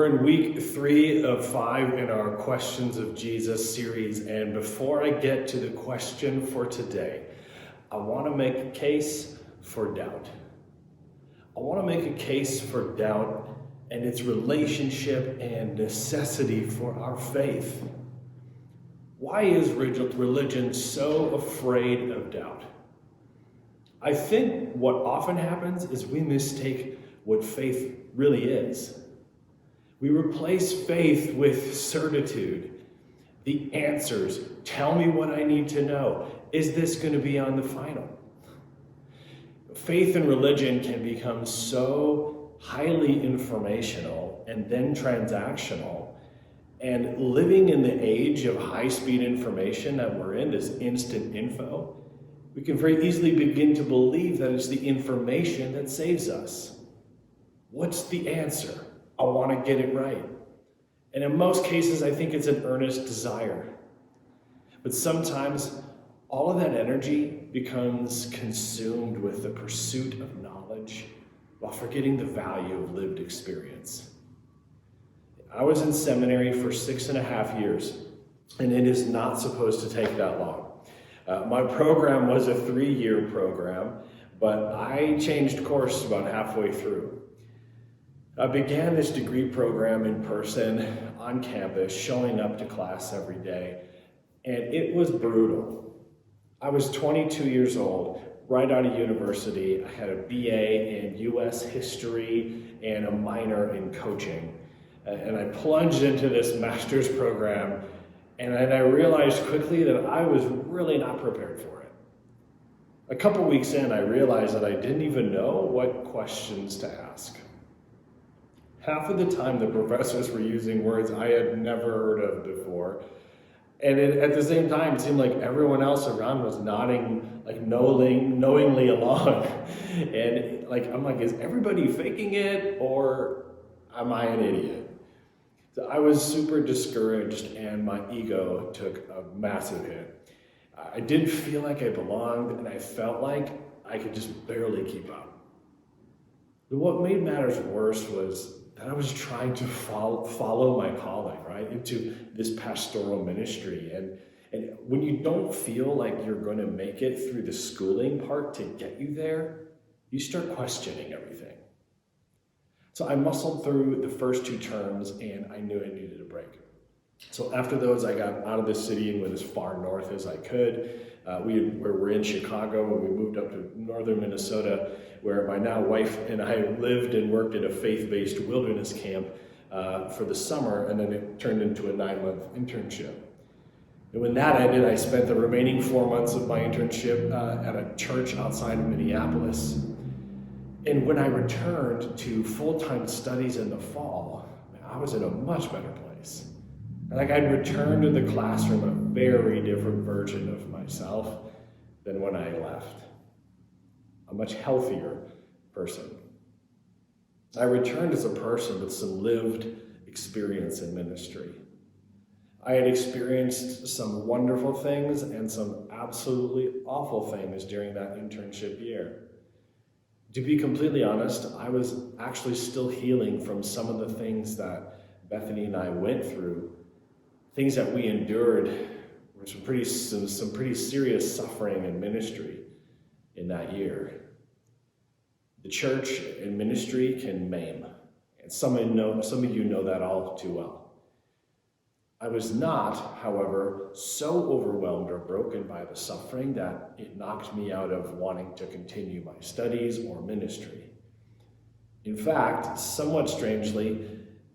in week 3 of 5 in our Questions of Jesus series, and before I get to the question for today, I want to make a case for doubt. I want to make a case for doubt and its relationship and necessity for our faith. Why is religion so afraid of doubt? I think what often happens is we mistake what faith really is. We replace faith with certitude. The answers. Tell me what I need to know. Is this going to be on the final? Faith and religion can become so highly informational and then transactional. And living in the age of high-speed information that we're in, this instant info, we can very easily begin to believe that it's the information that saves us. What's the answer? I want to get it right. And in most cases, I think it's an earnest desire. But sometimes all of that energy becomes consumed with the pursuit of knowledge while forgetting the value of lived experience. I was in seminary for 6.5 years, and it is not supposed to take that long. My program was a 3-year program, but I changed course about halfway through. I began this degree program in person on campus, showing up to class every day, and it was brutal. I was 22 years old, right out of university. I had a BA in U.S. history and a minor in coaching. And I plunged into this master's program, and I realized quickly that I was really not prepared for it. A couple weeks in, I realized that I didn't even know what questions to ask. Half of the time, the professors were using words I had never heard of before. And at the same time, it seemed like everyone else around was nodding, like knowingly along. And I'm like, is everybody faking it, or am I an idiot? So I was super discouraged, and my ego took a massive hit. I didn't feel like I belonged, and I felt like I could just barely keep up. But what made matters worse was that I was trying to follow my calling, right, into this pastoral ministry. And when you don't feel like you're going to make it through the schooling part to get you there, you start questioning everything. So I muscled through the first 2 terms, and I knew I needed a break. So after those, I got out of the city and went as far north as I could. We're in Chicago, and we moved up to northern Minnesota, where my now wife and I lived and worked at a faith-based wilderness camp for the summer, and then it turned into a 9-month internship. And when that ended, I spent the remaining 4 months of my internship at a church outside of Minneapolis. And when I returned to full-time studies in the fall, I was in a much better place. I'd returned to the classroom a very different version of myself than when I left. A much healthier person. I returned as a person with some lived experience in ministry. I had experienced some wonderful things and some absolutely awful things during that internship year. To be completely honest, I was actually still healing from some of the things that Bethany and I went through. Things that we endured were some pretty serious suffering in ministry in that year. The church and ministry can maim, and some of you know that all too well. I was not, however, so overwhelmed or broken by the suffering that it knocked me out of wanting to continue my studies or ministry. In fact, somewhat strangely,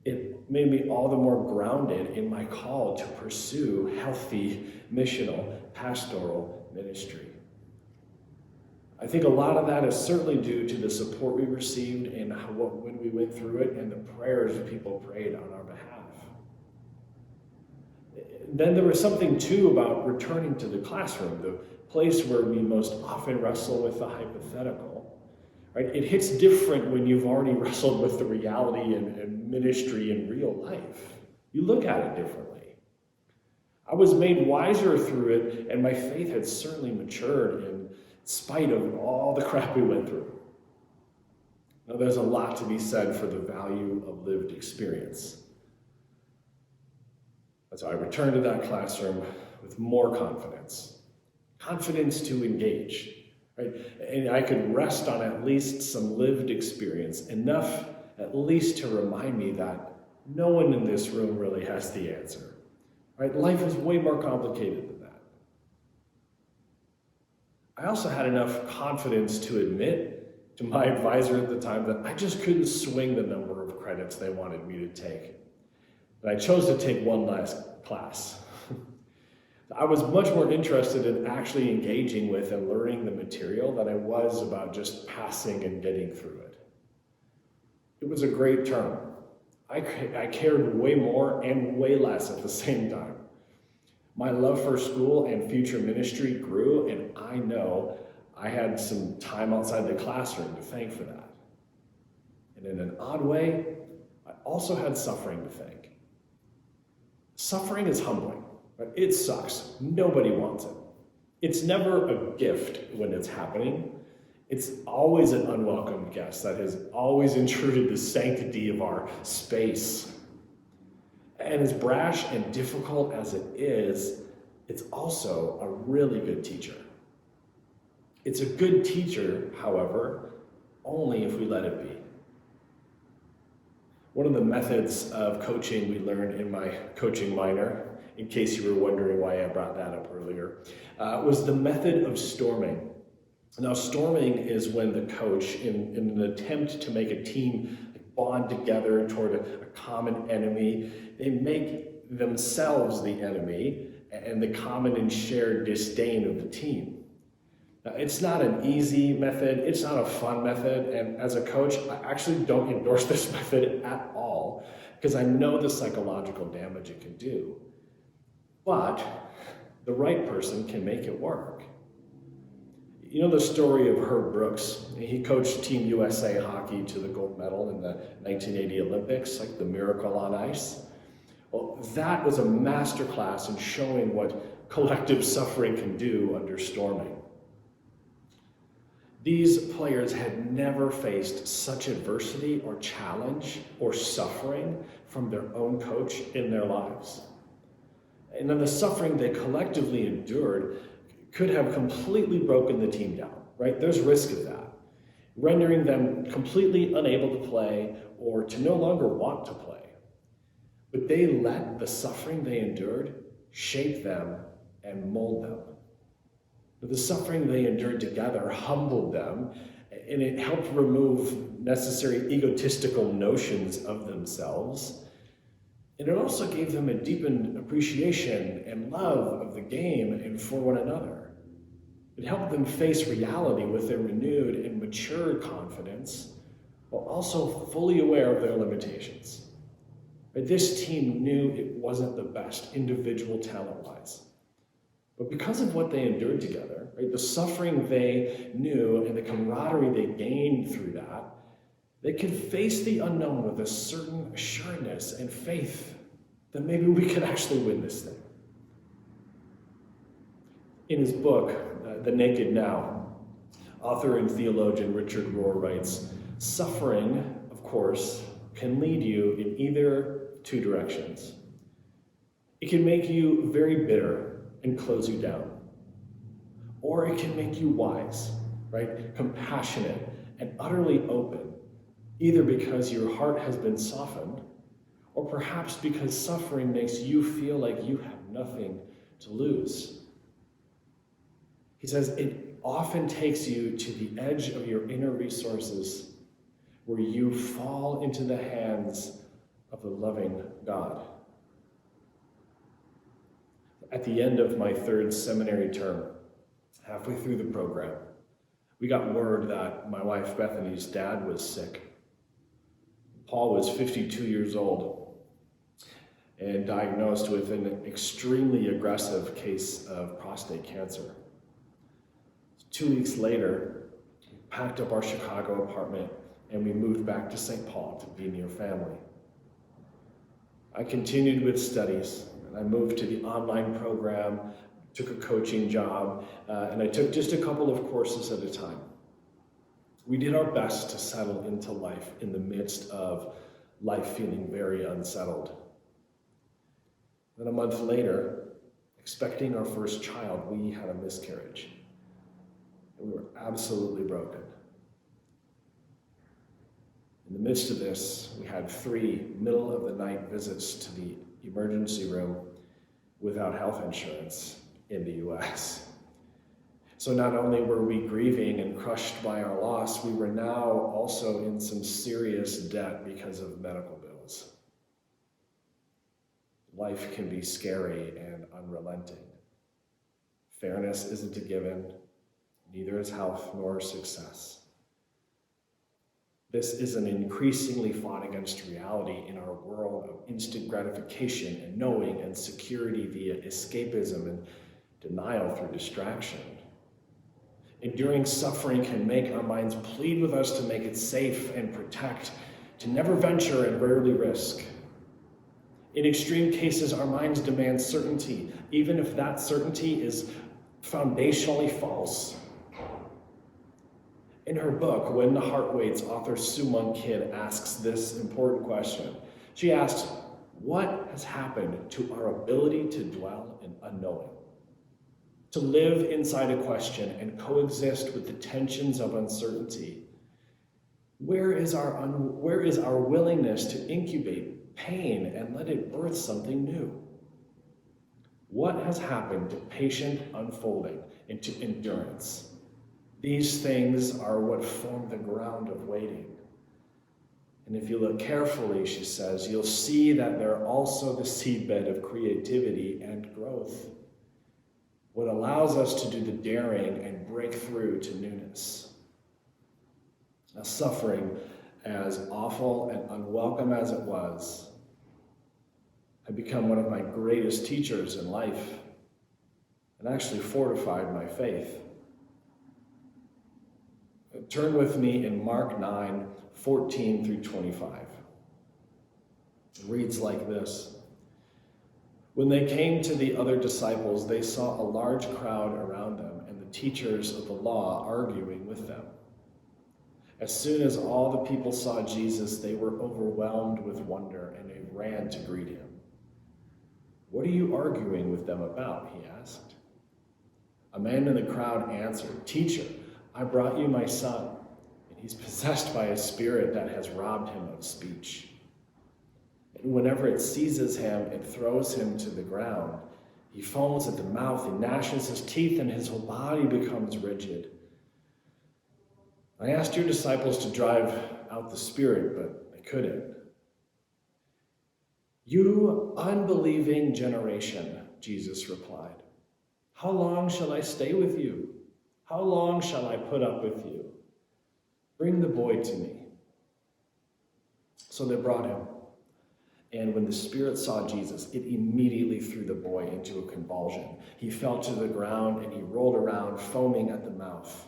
it made me all the more grounded in my call to pursue healthy, missional, pastoral ministry. I think a lot of that is certainly due to the support we received and when we went through it, and the prayers people prayed on our behalf. Then there was something too about returning to the classroom, the place where we most often wrestle with the hypothetical. Right? It hits different when you've already wrestled with the reality and ministry in real life. You look at it differently. I was made wiser through it, and my faith had certainly matured in spite of all the crap we went through. Now, there's a lot to be said for the value of lived experience. So I returned to that classroom with more confidence to engage, right? And I could rest on at least some lived experience, enough at least to remind me that no one in this room really has the answer, right? Life is way more complicated than that. I also had enough confidence to admit to my advisor at the time that I just couldn't swing the number of credits they wanted me to take. And I chose to take one last class. I was much more interested in actually engaging with and learning the material than I was about just passing and getting through it. It was a great term. I cared way more and way less at the same time. My love for school and future ministry grew, and I know I had some time outside the classroom to thank for that. And in an odd way, I also had suffering to thank. Suffering is humbling, but it sucks. Nobody wants it. It's never a gift when it's happening. It's always an unwelcome guest that has always intruded the sanctity of our space. And as brash and difficult as it is, it's also a really good teacher. It's a good teacher, however, only if we let it be. One of the methods of coaching we learned in my coaching minor, in case you were wondering why I brought that up earlier, was the method of storming. Now, storming is when the coach, in an attempt to make a team bond together toward a common enemy, they make themselves the enemy and the common and shared disdain of the team. Now, it's not an easy method, it's not a fun method, and as a coach, I actually don't endorse this method at all, because I know the psychological damage it can do. But the right person can make it work. You know the story of Herb Brooks? He coached Team USA hockey to the gold medal in the 1980 Olympics, like the Miracle on Ice. Well, that was a masterclass in showing what collective suffering can do under storming. These players had never faced such adversity or challenge or suffering from their own coach in their lives. And then the suffering they collectively endured could have completely broken the team down, right? There's risk of that, rendering them completely unable to play or to no longer want to play. But they let the suffering they endured shape them and mold them. The suffering they endured together humbled them, and it helped remove necessary egotistical notions of themselves. And it also gave them a deepened appreciation and love of the game and for one another. It helped them face reality with their renewed and matured confidence, while also fully aware of their limitations. But this team knew it wasn't the best individual talent-wise. But because of what they endured together, right, the suffering they knew and the camaraderie they gained through that, they could face the unknown with a certain assuredness and faith that maybe we could actually win this thing. In his book, The Naked Now, author and theologian Richard Rohr writes, suffering, of course, can lead you in either two directions. It can make you very bitter and close you down. Or it can make you wise, right? Compassionate and utterly open, either because your heart has been softened, or perhaps because suffering makes you feel like you have nothing to lose. He says it often takes you to the edge of your inner resources where you fall into the hands of the loving God. At the end of my third seminary term, halfway through the program, we got word that my wife Bethany's dad was sick. Paul was 52 years old and diagnosed with an extremely aggressive case of prostate cancer. 2 weeks later, we packed up our Chicago apartment and we moved back to St. Paul to be near family. I continued with studies, and I moved to the online program, took a coaching job, and I took just a couple of courses at a time. We did our best to settle into life in the midst of life feeling very unsettled. Then a month later, expecting our first child, we had a miscarriage. And we were absolutely broken. In the midst of this, we had 3 middle-of-the-night visits to the emergency room without health insurance in the U.S. So not only were we grieving and crushed by our loss, we were now also in some serious debt because of medical bills. Life can be scary and unrelenting. Fairness isn't a given, neither is health nor success. This is an increasingly fought against reality in our world of instant gratification and knowing and security via escapism and denial through distraction. Enduring suffering can make our minds plead with us to make it safe and protect, to never venture and rarely risk. In extreme cases, our minds demand certainty, even if that certainty is foundationally false. In her book, When the Heart Waits, author Sue Monk Kidd asks this important question. She asks, what has happened to our ability to dwell in unknowing? To live inside a question and coexist with the tensions of uncertainty? Where is our willingness to incubate pain and let it birth something new? What has happened to patient unfolding into endurance? These things are what form the ground of waiting. And if you look carefully, she says, you'll see that they're also the seedbed of creativity and growth. What allows us to do the daring and break through to newness. Now, suffering, as awful and unwelcome as it was, had become one of my greatest teachers in life and actually fortified my faith. Turn with me in Mark 9, 14 through 25. It reads like this. When they came to the other disciples, they saw a large crowd around them and the teachers of the law arguing with them. As soon as all the people saw Jesus, they were overwhelmed with wonder and they ran to greet him. What are you arguing with them about? He asked. A man in the crowd answered, Teacher, I brought you my son, and he's possessed by a spirit that has robbed him of speech. And whenever it seizes him, it throws him to the ground. He foams at the mouth, he gnashes his teeth, and his whole body becomes rigid. I asked your disciples to drive out the spirit, but they couldn't. You unbelieving generation, Jesus replied. How long shall I stay with you? How long shall I put up with you? Bring the boy to me. So they brought him. And when the spirit saw Jesus, it immediately threw the boy into a convulsion. He fell to the ground and he rolled around, foaming at the mouth.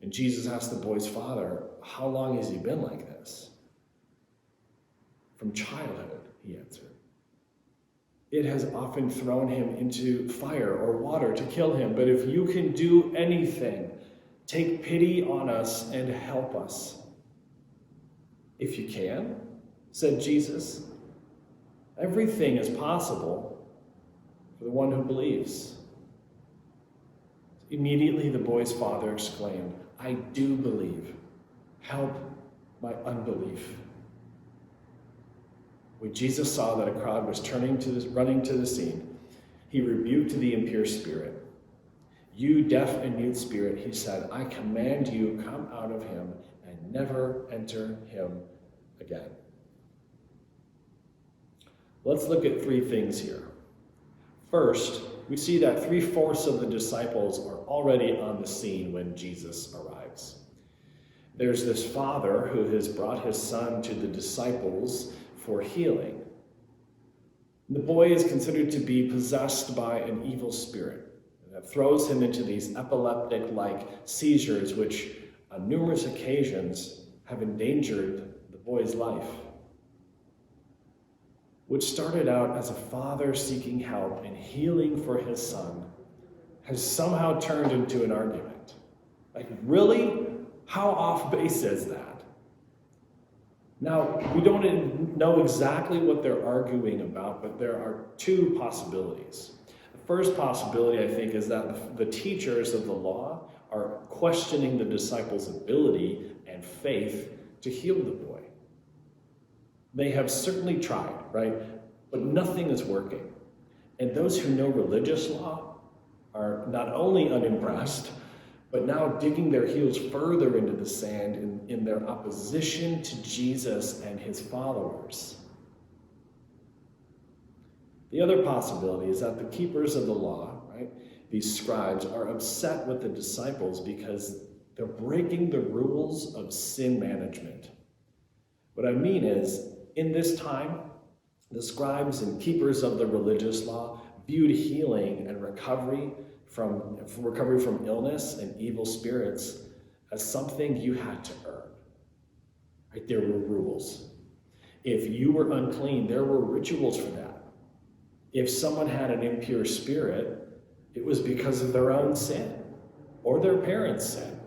And Jesus asked the boy's father, how long has he been like this? From childhood, he answered. It has often thrown him into fire or water to kill him. But if you can do anything, take pity on us and help us. If you can, said Jesus, everything is possible for the one who believes. Immediately the boy's father exclaimed, I do believe. Help my unbelief. When Jesus saw that a crowd was running to the scene, he rebuked the impure spirit. You deaf and mute spirit, he said, I command you, come out of him and never enter him again. Let's look at 3 things here. First, we see that 3/4 of the disciples are already on the scene when Jesus arrives. There's this father who has brought his son to the disciples for healing. The boy is considered to be possessed by an evil spirit that throws him into these epileptic-like seizures, which on numerous occasions have endangered the boy's life. What started out as a father seeking help and healing for his son has somehow turned into an argument. Like, really? How off base is that? Now, we don't know exactly what they're arguing about, but there are two possibilities. The first possibility, I think, is that the teachers of the law are questioning the disciples' ability and faith to heal the boy. They have certainly tried, right? But nothing is working. And those who know religious law are not only unimpressed, but now digging their heels further into the sand in their opposition to Jesus and his followers. The other possibility is that the keepers of the law, right, these scribes, are upset with the disciples because they're breaking the rules of sin management. What I mean is, in this time, the scribes and keepers of the religious law viewed healing and recovery from illness and evil spirits as something you had to earn. Right? There were rules. If you were unclean, there were rituals for that. If someone had an impure spirit, it was because of their own sin or their parents' sin.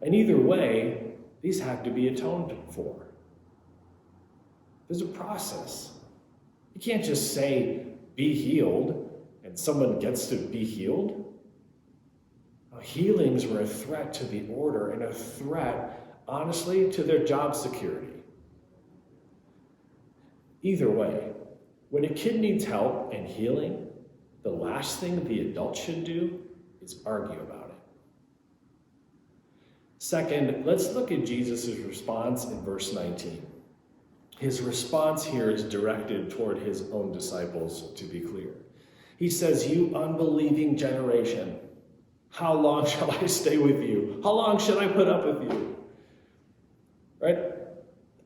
And either way, these had to be atoned for. There's a process. You can't just say, be healed, and someone gets to be healed. Healings were a threat to the order and a threat, honestly, to their job security. Either way, when a kid needs help and healing, the last thing the adult should do is argue about it. Second, let's look at Jesus' response in verse 19. His response here is directed toward his own disciples, to be clear. He says, "You unbelieving generation, how long shall I stay with you? How long should I put up with you?" Right?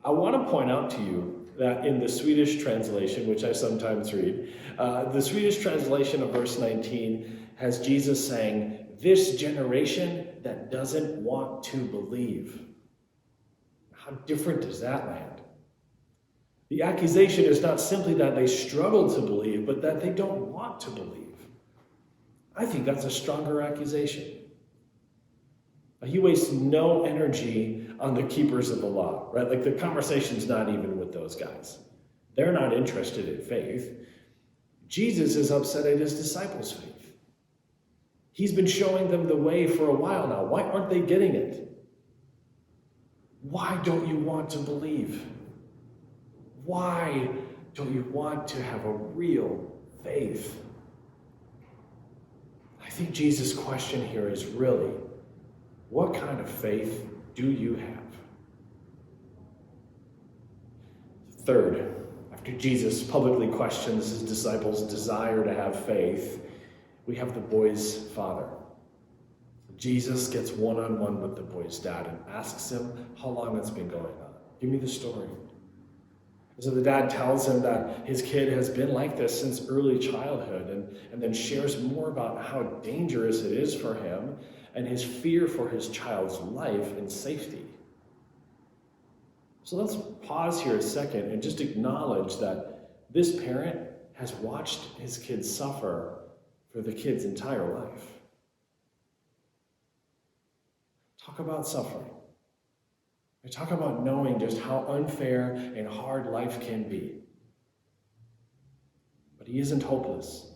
I want to point out to you that in the Swedish translation, which I sometimes read, the Swedish translation of verse 19 has Jesus saying, "This generation that doesn't want to believe." How different does that land? The accusation is not simply that they struggle to believe, but that they don't want to believe. I think that's a stronger accusation. He wastes no energy on the keepers of the law, right? Like the conversation's not even with those guys. They're not interested in faith. Jesus is upset at his disciples' faith. He's been showing them the way for a while now. Why aren't they getting it? Why don't you want to believe? Why don't you want to have a real faith? I think Jesus' question here is really, what kind of faith do you have? Third, after Jesus publicly questions his disciples' desire to have faith, we have the boy's father. Jesus gets one-on-one with the boy's dad and asks him how long it's been going on. Give me the story. So the dad tells him that his kid has been like this since early childhood and then shares more about how dangerous it is for him and his fear for his child's life and safety. So let's pause here a second and just acknowledge that this parent has watched his kid suffer for the kid's entire life. Talk about suffering. I talk about knowing just how unfair and hard life can be. But he isn't hopeless.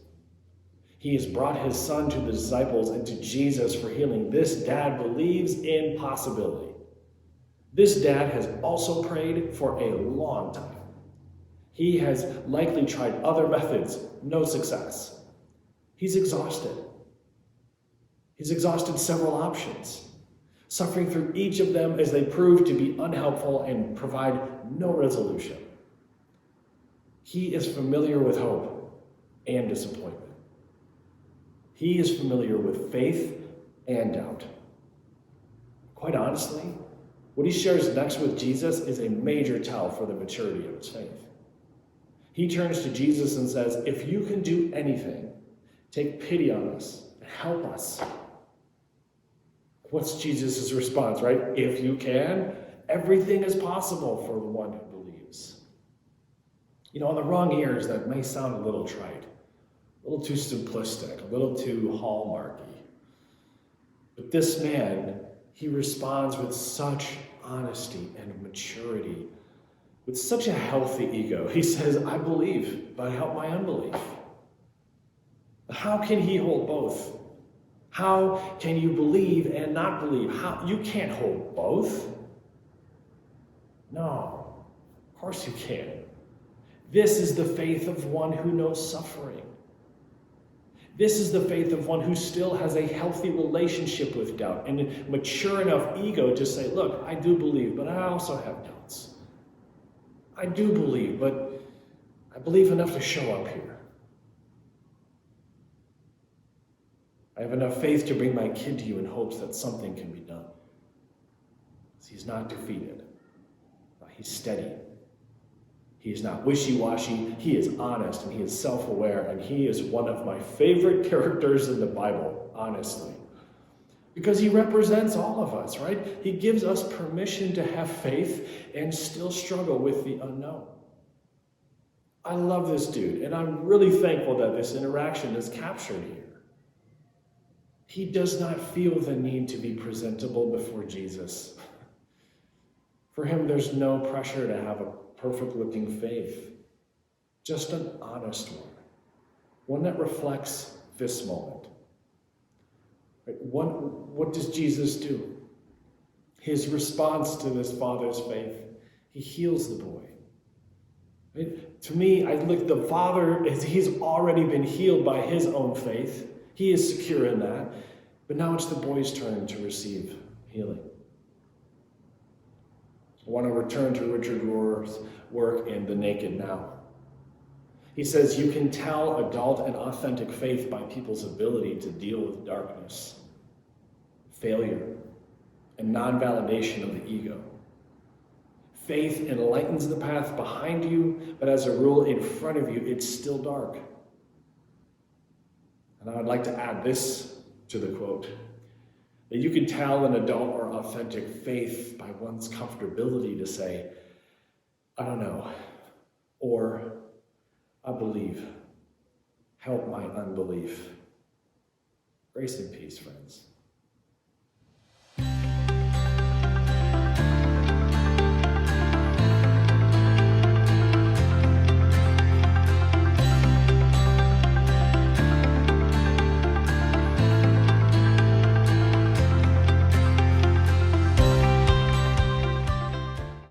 He has brought his son to the disciples and to Jesus for healing. This dad believes in possibility. This dad has also prayed for a long time. He has likely tried other methods, no success. He's exhausted. He's exhausted several options, suffering through each of them as they prove to be unhelpful and provide no resolution. He is familiar with hope and disappointment. He is familiar with faith and doubt. Quite honestly, what he shares next with Jesus is a major tell for the maturity of his faith. He turns to Jesus and says, "If you can do anything, take pity on us and help us." What's Jesus' response, right? If you can, everything is possible for the one who believes. You know, on the wrong ears, that may sound a little trite, a little too simplistic, a little too hallmarky. But this man, he responds with such honesty and maturity with such a healthy ego. He says, I believe, but help my unbelief. How can he hold both? How can you believe and not believe? You can't hold both. No, of course you can't. This is the faith of one who knows suffering. This is the faith of one who still has a healthy relationship with doubt and mature enough ego to say, look, I do believe, but I also have doubts. I do believe, but I believe enough to show up here. I have enough faith to bring my kid to you in hopes that something can be done. He's not defeated. He's steady. He is not wishy-washy. He is honest and he is self-aware, and he is one of my favorite characters in the Bible, honestly. Because he represents all of us, right? He gives us permission to have faith and still struggle with the unknown. I love this dude, and I'm really thankful that this interaction is captured here. He does not feel the need to be presentable before Jesus. For him, there's no pressure to have a perfect-looking faith, just an honest one that reflects this moment. Right? What does Jesus do? His response to this father's faith, he heals the boy. Right? To me, I look, the father, he's already been healed by his own faith. He is secure in that. But now it's the boy's turn to receive healing. I want to return to Richard Rohr's work in The Naked Now. He says, you can tell adult and authentic faith by people's ability to deal with darkness, failure, and non-validation of the ego. Faith enlightens the path behind you, but as a rule, in front of you, it's still dark. And I would like to add this to the quote, that you can tell an adult or authentic faith by one's comfortability to say, I don't know, or I believe, help my unbelief. Grace and peace, friends.